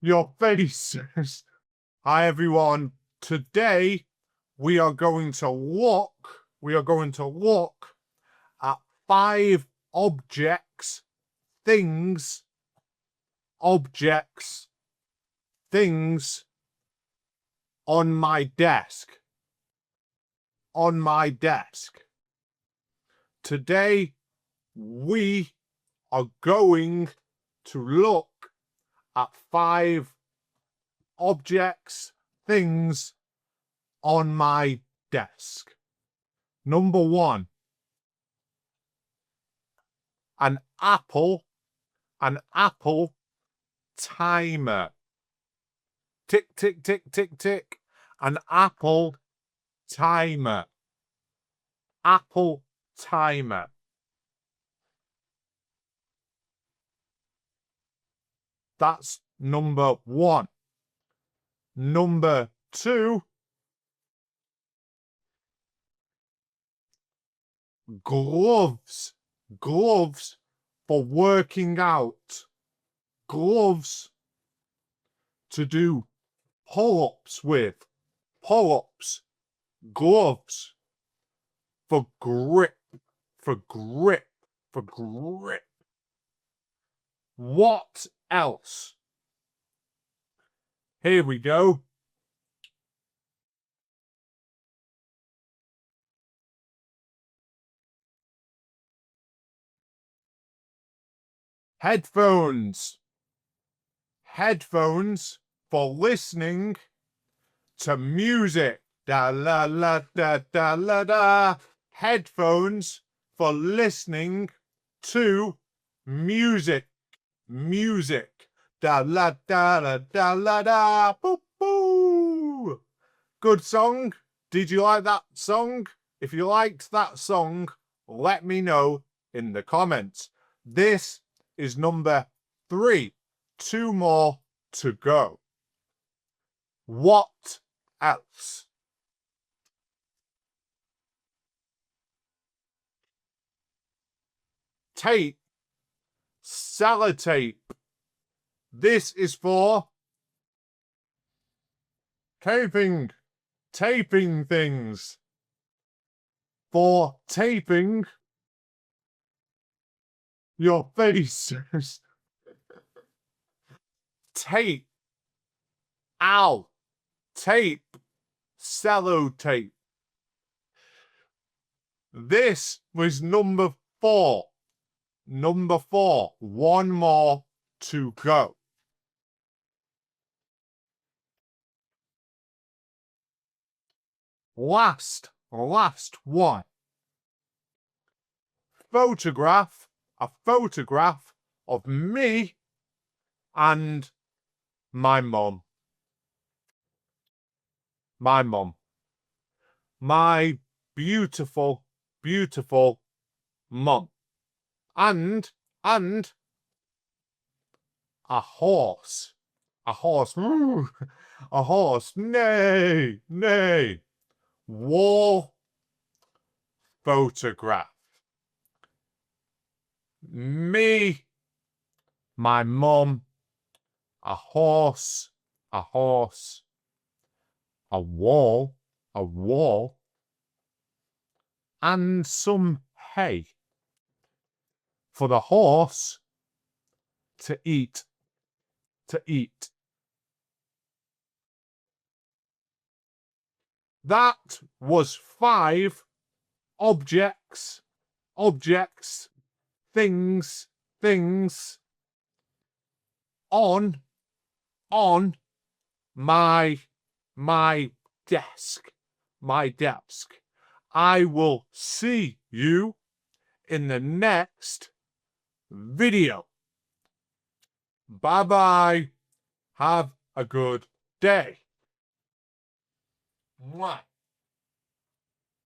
your faces. Hi everyone. Today we are going to look at 5 objects, things on my desk. Today we are going to look at 5 objects, things on my desk. Number 1, an apple timer. Tick, tick, tick, tick, tick. An apple timer. Apple timer. That's number 1. Number 2, gloves. Gloves for working out. Gloves to do pull-ups with. Pull-ups. Gloves for grip. What else? Here we go. Headphones. Headphones for listening to music. Da la la da da la da. Headphones for listening to music. Da la da la da la da. Boo boo. Good song. Did you like that song? If you liked that song, let me know in the comments. This is number 3. 2 more to go. What else? Tape. Sellotape. This is for taping things. For taping your faces. Tape. Ow. Tape. Sellotape. This was number 4. Number 4. 1 more to go. Last one. Photograph. A photograph of me and my mum. My mum. My beautiful mum. And a horse. A horse. A horse. Nay. Wall photograph. Me, my mum, a horse, a wall, and some hay for the horse to eat. That was 5 objects, things on my desk. I will see you in the next video. Bye bye. Have a good day. Mwah.